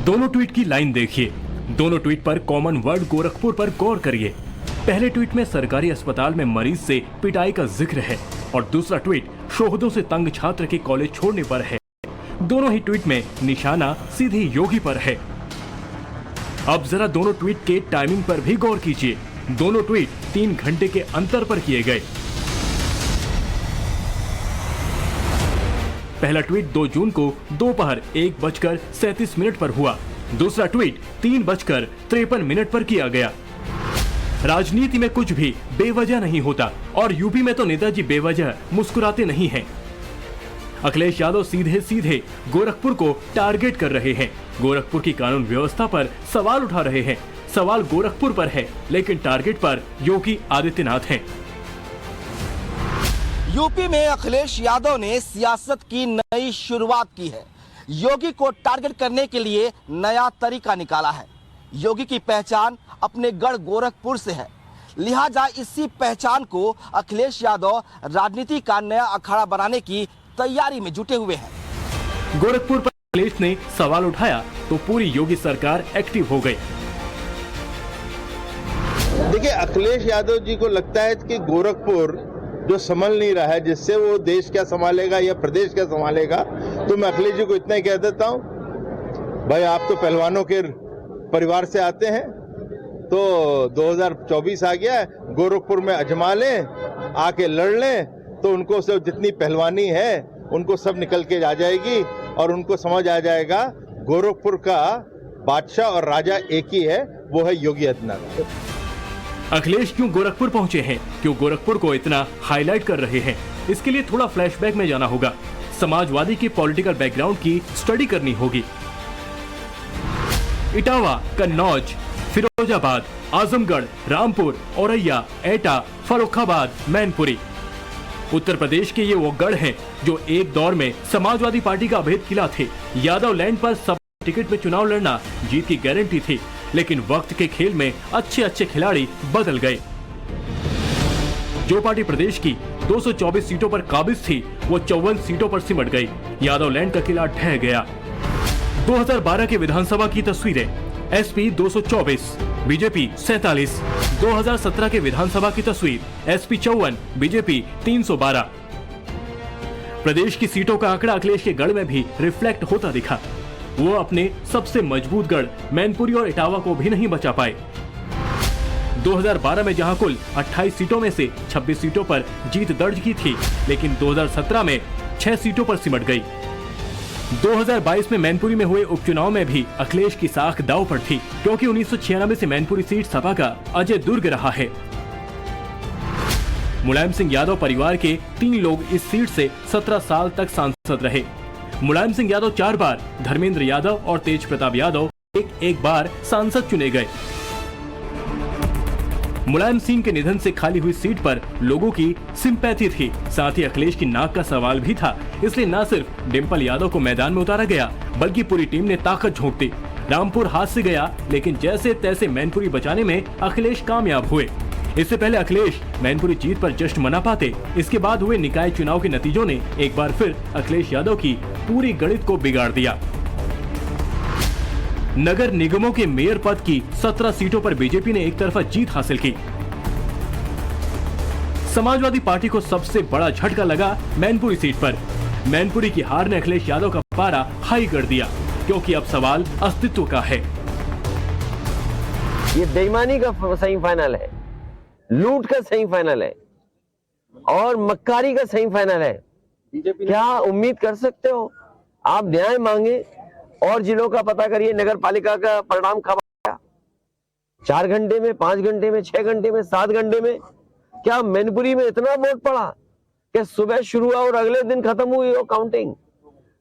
दोनों ट्वीट की लाइन देखिए। दोनों ट्वीट पर कॉमन वर्ड गोरखपुर पर गौर करिए। पहले ट्वीट में सरकारी अस्पताल में मरीज से पिटाई का जिक्र है और दूसरा ट्वीट शोहदों से तंग छात्र के कॉलेज छोड़ने पर है। दोनों ही ट्वीट में निशाना सीधे योगी पर है। अब जरा दोनों ट्वीट के टाइमिंग पर भी गौर कीजिए। दोनों ट्वीट 3 घंटे के अंतर पर किए गए। पहला ट्वीट 2 जून को दोपहर 1:37 पर हुआ। दूसरा ट्वीट 3:53 पर किया गया। राजनीति में कुछ भी बेवजह नहीं होता और यूपी में तो नेताजी बेवजह मुस्कुराते नहीं हैं। अखिलेश यादव सीधे सीधे गोरखपुर को टारगेट कर रहे हैं। गोरखपुर की कानून व्यवस्था पर सवाल उठा रहे हैं। सवाल गोरखपुर पर है, लेकिन टारगेट पर योगी आदित्यनाथ हैं। यूपी में अखिलेश यादव ने सियासत की नई शुरुआत की है। योगी को टारगेट करने के लिए नया तरीका निकाला है। योगी की पहचान अपने गढ़ गोरखपुर से है, लिहाजा इसी पहचान को अखिलेश यादव राजनीति का नया अखाड़ा बनाने की तैयारी में जुटे हुए हैं। गोरखपुर पर अखिलेश ने सवाल उठाया तो पूरी योगी सरकार एक्टिव हो गई। देखिए, अखिलेश यादव जी को लगता है कि गोरखपुर जो संभल नहीं रहा है, जिससे वो देश क्या संभालेगा या प्रदेश क्या संभालेगा, तो मैं अखिलेश जी को इतना ही कह देता हूँ, भाई आप तो पहलवानों के परिवार से आते हैं, तो 2024 आ गया है, गोरखपुर में अजमा लें, आके लड़ लें, तो उनको सब जितनी पहलवानी है उनको सब निकल के आ जाएगी और उनको समझ आ जाएगा गोरखपुर का बादशाह और राजा एक ही है, वो है योगी आदित्यनाथ। अखिलेश क्यों गोरखपुर पहुंचे हैं, क्यों गोरखपुर को इतना हाईलाइट कर रहे हैं, इसके लिए थोड़ा फ्लैशबैक में जाना होगा। समाजवादी के पॉलिटिकल बैकग्राउंड की स्टडी करनी होगी। इटावा, कन्नौज, फिरोजाबाद, आजमगढ़, रामपुर, औरैया, एटा, फर्रुखाबाद, मैनपुरी। उत्तर प्रदेश के ये वो गढ़ हैं जो एक दौर में समाजवादी पार्टी का अभेद किला थे। यादव लैंड पर सब टिकट में चुनाव लड़ना जीत की गारंटी थी, लेकिन वक्त के खेल में अच्छे खिलाड़ी बदल गए। जो पार्टी प्रदेश की 224 सीटों पर काबिज थी, वो 54 सीटों पर सिमट गई। यादव लैंड का किला ढह गया। 2012 के विधानसभा की तस्वीरें, एसपी 224, बीजेपी 47। 2017 के विधानसभा की तस्वीर, एसपी 54, बीजेपी 312। प्रदेश की सीटों का आंकड़ा अखिलेश के गढ़ में भी रिफ्लेक्ट होता दिखा। वो अपने सबसे मजबूत गढ़ मैनपुरी और इटावा को भी नहीं बचा पाए। 2012 में जहां कुल 28 सीटों में से 26 सीटों पर जीत दर्ज की थी, लेकिन 2017 में 6 सीटों पर सिमट गई। 2022 में मैनपुरी में हुए उपचुनाव में भी अखिलेश की साख दांव पर थी, क्योंकि 1996 से मैनपुरी सीट सपा का अजय दुर्ग रहा है। मुलायम सिंह यादव परिवार के 3 लोग इस सीट से 17 साल तक सांसद रहे। मुलायम सिंह यादव 4 बार, धर्मेंद्र यादव और तेज प्रताप यादव एक बार सांसद चुने गए। मुलायम सिंह के निधन से खाली हुई सीट पर लोगों की सिंपैथी थी, साथ ही अखिलेश की नाक का सवाल भी था। इसलिए न सिर्फ डिम्पल यादव को मैदान में उतारा गया, बल्कि पूरी टीम ने ताकत झोंक दी। रामपुर हाथ से गया, लेकिन जैसे तैसे मैनपुरी बचाने में अखिलेश कामयाब हुए। इससे पहले अखिलेश मैनपुरी जीत पर जश्न मना पाते, इसके बाद हुए निकाय चुनाव के नतीजों ने एक बार फिर अखिलेश यादव की पूरी गणित को बिगाड़ दिया। नगर निगमों के मेयर पद की 17 सीटों पर बीजेपी ने एक तरफा जीत हासिल की। समाजवादी पार्टी को सबसे बड़ा झटका लगा मैनपुरी सीट पर। मैनपुरी की हार ने अखिलेश यादव का पारा हाई कर दिया, क्योंकि अब सवाल अस्तित्व का है। ये बेईमानी का सेमीफाइनल है, लूट का सेमीफाइनल है और मक्कारी का सेमीफाइनल है। क्या उम्मीद कर सकते हो? आप न्याय मांगे और जिलों का पता करिए, नगर पालिका का परिणाम कब आया? 4 घंटे में, 5 घंटे में, 6 घंटे में, 7 घंटे में? क्या मैनपुरी में इतना वोट पड़ा कि सुबह शुरू हुआ और अगले दिन खत्म हुई वो काउंटिंग?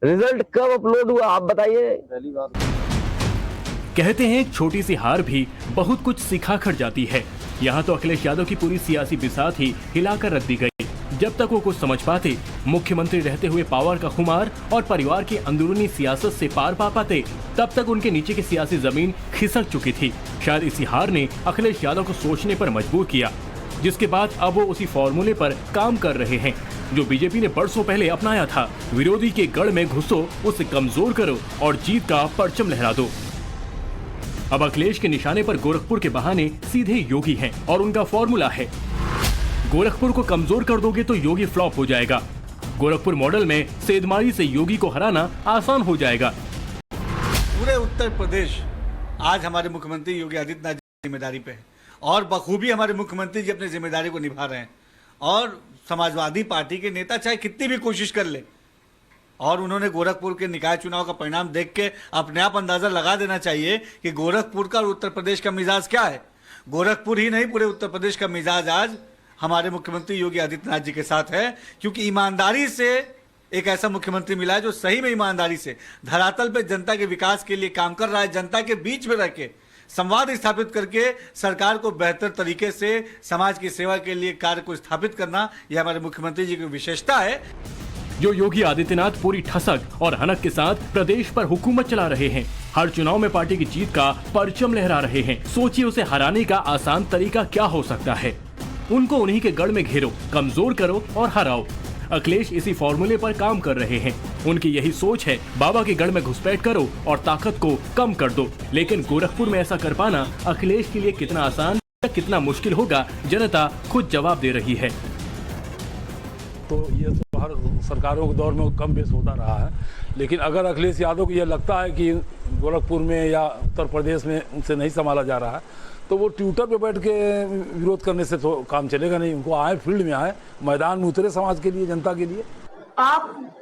रिजल्ट कब अपलोड हुआ, आप बताइए। कहते हैं छोटी सी हार भी बहुत कुछ सिखा कर जाती है। यहाँ तो अखिलेश यादव की पूरी सियासी बिसात ही हिलाकर रख दी गई। जब तक वो कुछ समझ पाते, मुख्यमंत्री रहते हुए पावर का खुमार और परिवार की अंदरूनी सियासत से पार पा पाते, तब तक उनके नीचे की सियासी जमीन खिसक चुकी थी। शायद इसी हार ने अखिलेश यादव को सोचने पर मजबूर किया, जिसके बाद अब वो उसी फॉर्मूले पर काम कर रहे हैं जो बीजेपी ने बरसों पहले अपनाया था। विरोधी के गढ़ में घुसो, उसे कमजोर करो और जीत का परचम लहरा दो। अब अखिलेश के निशाने पर गोरखपुर के बहाने सीधे योगी हैं और उनका फॉर्मूला है, गोरखपुर को कमजोर कर दोगे तो योगी फ्लॉप हो जाएगा। गोरखपुर मॉडल में सेंधमारी से योगी को हराना आसान हो जाएगा। पूरे उत्तर प्रदेश आज हमारे मुख्यमंत्री योगी आदित्यनाथ जी की जिम्मेदारी पे है और बखूबी हमारे मुख्यमंत्री जी अपनी जिम्मेदारी को निभा रहे हैं। और समाजवादी पार्टी के नेता चाहे कितनी भी कोशिश कर ले, और उन्होंने गोरखपुर के निकाय चुनाव का परिणाम देख के अपने आप अंदाजा लगा देना चाहिए कि गोरखपुर का और उत्तर प्रदेश का मिजाज क्या है। गोरखपुर ही नहीं, पूरे उत्तर प्रदेश का मिजाज आज हमारे मुख्यमंत्री योगी आदित्यनाथ जी के साथ है, क्योंकि ईमानदारी से एक ऐसा मुख्यमंत्री मिला है जो सही में ईमानदारी से धरातल पे जनता के विकास के लिए काम कर रहा है, जनता के बीच में रह के संवाद स्थापित करके सरकार को बेहतर तरीके से समाज की सेवा के लिए कार्य को स्थापित करना, यह हमारे मुख्यमंत्री जी की विशेषता है। जो योगी आदित्यनाथ पूरी ठसक और हनक के साथ प्रदेश पर हुकूमत चला रहे हैं, हर चुनाव में पार्टी की जीत का परचम लहरा रहे हैं। सोचिए उसे हराने का आसान तरीका क्या हो सकता है। उनको उन्हीं के गढ़ में घेरो, कमजोर करो और हराओ। अखिलेश इसी फॉर्मूले पर काम कर रहे हैं। उनकी यही सोच है, बाबा के गढ़ में घुसपैठ करो और ताकत को कम कर दो। लेकिन गोरखपुर में ऐसा कर पाना अखिलेश के लिए कितना आसान या कितना मुश्किल होगा, जनता खुद जवाब दे रही है। तो ये तो हर सरकारों के दौर में कम बेस होता रहा है, लेकिन अगर अखिलेश यादव को यह लगता है कि गोरखपुर में या उत्तर प्रदेश में उनसे नहीं संभाला जा रहा है, तो वो ट्विटर पे बैठ के विरोध करने से तो काम चलेगा नहीं। उनको आए, फील्ड में आए, मैदान में उतरे समाज के लिए, जनता के लिए। आप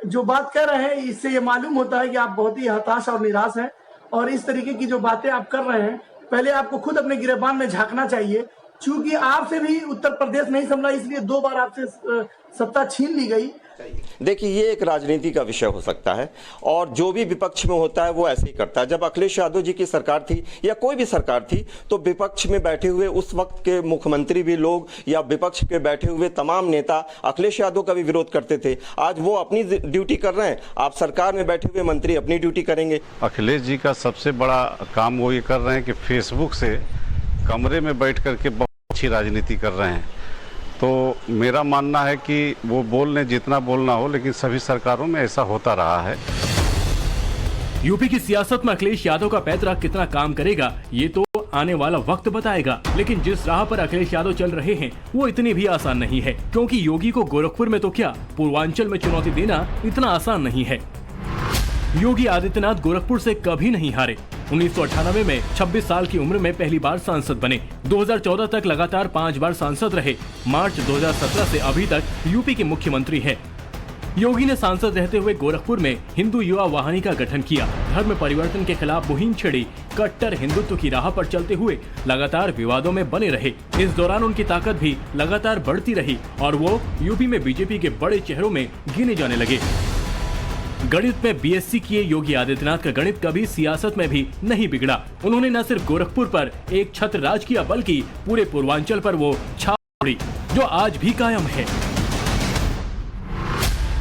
जो बात कर रहे हैं इससे ये मालूम होता है कि आप बहुत ही हताश और निराश हैं, और इस तरीके की जो बातें आप कर रहे हैं, पहले आपको खुद अपने गिरेबान में झांकना चाहिए। चूंकि आपसे भी उत्तर प्रदेश नहीं संभला, इसलिए 2 बार आपसे सत्ता छीन ली गई। देखिए, ये एक राजनीति का विषय हो सकता है और जो भी विपक्ष में होता है वो ऐसे ही करता है। जब अखिलेश यादव जी की सरकार थी या कोई भी सरकार थी, तो विपक्ष में बैठे हुए उस वक्त के मुख्यमंत्री भी लोग या विपक्ष के बैठे हुए तमाम नेता अखिलेश यादव का भी विरोध करते थे। आज वो अपनी ड्यूटी कर रहे हैं, आप सरकार में बैठे हुए मंत्री अपनी ड्यूटी करेंगे। अखिलेश जी का सबसे बड़ा काम वो ये कर रहे हैं कि फेसबुक से कमरे में बैठ करके बहुत अच्छी राजनीति कर रहे हैं। तो मेरा मानना है कि वो बोल लें जितना बोलना हो, लेकिन सभी सरकारों में ऐसा होता रहा है। यूपी की सियासत में अखिलेश यादव का पैतरा कितना काम करेगा, ये तो आने वाला वक्त बताएगा। लेकिन जिस राह पर अखिलेश यादव चल रहे हैं वो इतनी भी आसान नहीं है, क्योंकि योगी को गोरखपुर में तो क्या, पूर्वांचल में चुनौती देना इतना आसान नहीं है। योगी आदित्यनाथ गोरखपुर से कभी नहीं हारे। 1998 में 26 साल की उम्र में पहली बार सांसद बने। 2014 तक लगातार 5 बार सांसद रहे। मार्च 2017 से अभी तक यूपी के मुख्यमंत्री हैं। योगी ने सांसद रहते हुए गोरखपुर में हिंदू युवा वाहिनी का गठन किया, धर्म परिवर्तन के खिलाफ मुहिम छेड़ी, कट्टर हिंदुत्व की राह पर चलते हुए लगातार विवादों में बने रहे। इस दौरान उनकी ताकत भी लगातार बढ़ती रही और वो यूपी में बीजेपी के बड़े चेहरों में गिने जाने लगे। गणित में बीएससी किए योगी आदित्यनाथ का गणित कभी सियासत में भी नहीं बिगड़ा। उन्होंने न सिर्फ गोरखपुर पर एक छत्र राज किया, बल्कि पूरे पूर्वांचल पर वो छाप छोड़ी, जो आज भी कायम है।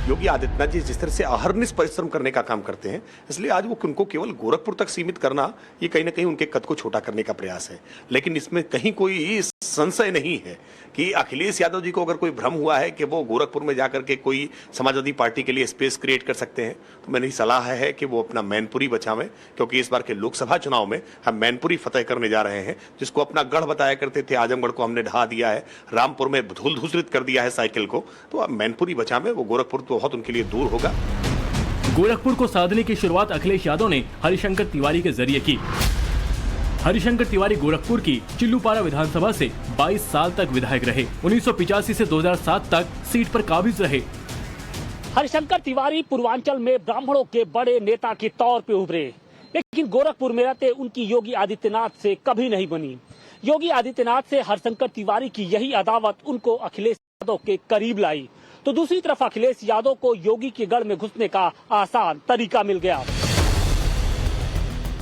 योगी आदित्यनाथ जी जिस तरह से अहर्निश परिश्रम करने का काम करते हैं, इसलिए आज वो उनको केवल गोरखपुर तक सीमित करना, ये कहीं ना कहीं उनके कद को छोटा करने का प्रयास है। लेकिन इसमें कहीं कोई संशय नहीं है कि अखिलेश यादव जी को अगर कोई भ्रम हुआ है कि वो गोरखपुर में जाकर के कोई समाजवादी पार्टी के लिए स्पेस क्रिएट कर सकते हैं, तो मेरी सलाह है कि वो अपना मैनपुरी बचावें, क्योंकि इस बार के लोकसभा चुनाव में हम मैनपुरी फतेह करने जा रहे हैं, जिसको अपना गढ़ बताया करते थे। आजमगढ़ को हमने ढहा दिया है, रामपुर में धूल धूसरित कर दिया है साइकिल को। तो अब मैनपुरी बचावें, वो गोरखपुर तो बहुत उनके लिए दूर होगा। गोरखपुर को साधने की शुरुआत अखिलेश यादव ने हरिशंकर तिवारी के जरिए की। हरिशंकर तिवारी गोरखपुर की चिल्लूपारा विधानसभा से 22 साल तक विधायक रहे। 1985 से 2007 तक सीट पर काबिज रहे। हरिशंकर तिवारी पूर्वांचल में ब्राह्मणों के बड़े नेता के तौर पे उभरे, लेकिन गोरखपुर में रहते उनकी योगी आदित्यनाथ से कभी नहीं बनी। योगी आदित्यनाथ से हरिशंकर तिवारी की यही अदावत उनको अखिलेश यादव के करीब लाई, तो दूसरी तरफ अखिलेश यादव को योगी के गढ़ में घुसने का आसान तरीका मिल गया।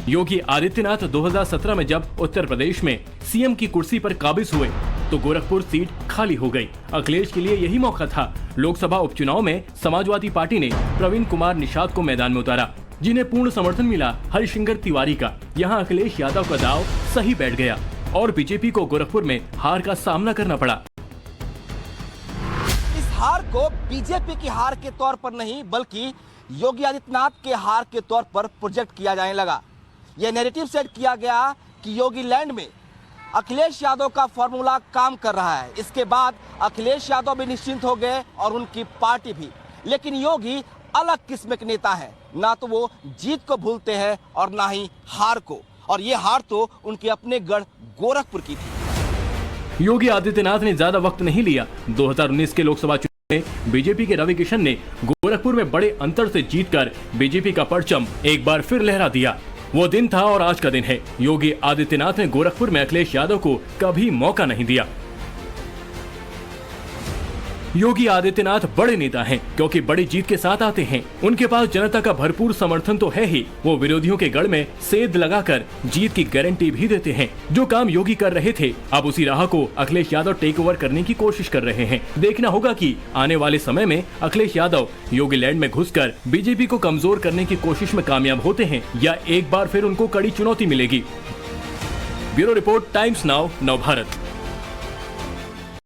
योगी आदित्यनाथ 2017 में जब उत्तर प्रदेश में सीएम की कुर्सी पर काबिज हुए, तो गोरखपुर सीट खाली हो गई। अखिलेश के लिए यही मौका था। लोकसभा उपचुनाव में समाजवादी पार्टी ने प्रवीण कुमार निषाद को मैदान में उतारा, जिन्हें पूर्ण समर्थन मिला हरिशंकर तिवारी का। यहाँ अखिलेश यादव का दांव सही बैठ गया और बीजेपी को गोरखपुर में हार का सामना करना पड़ा। इस हार को बीजेपी की हार के तौर पर नहीं, बल्कि योगी आदित्यनाथ के हार के तौर पर प्रोजेक्ट किया जाने लगा। यह नैरेटिव सेट किया गया कि योगी लैंड में अखिलेश यादव का फॉर्मूला काम कर रहा है। इसके बाद अखिलेश यादव भी निश्चिंत हो गए और उनकी पार्टी भी। लेकिन योगी अलग किस्म के नेता है, ना तो वो जीत को भूलते हैं और ना ही हार को, और ये हार तो उनके अपने गढ़ गोरखपुर की थी। योगी आदित्यनाथ ने ज्यादा वक्त नहीं लिया। 2019 के लोकसभा चुनाव में बीजेपी के रवि किशन ने गोरखपुर में बड़े अंतर से जीतकर बीजेपी का परचम एक बार फिर लहरा दिया। वो दिन था और आज का दिन है। योगी आदित्यनाथ ने गोरखपुर में अखिलेश यादव को कभी मौका नहीं दिया। योगी आदित्यनाथ बड़े नेता हैं क्योंकि बड़ी जीत के साथ आते हैं। उनके पास जनता का भरपूर समर्थन तो है ही, वो विरोधियों के गढ़ में सेंध लगाकर जीत की गारंटी भी देते हैं। जो काम योगी कर रहे थे, अब उसी राह को अखिलेश यादव टेक ओवर करने की कोशिश कर रहे हैं। देखना होगा कि आने वाले समय में अखिलेश यादव योगी लैंड में घुसकर बीजेपी को कमजोर करने की कोशिश में कामयाब होते हैं या एक बार फिर उनको कड़ी चुनौती मिलेगी। ब्यूरो रिपोर्ट, टाइम्स नाउ, नव भारत।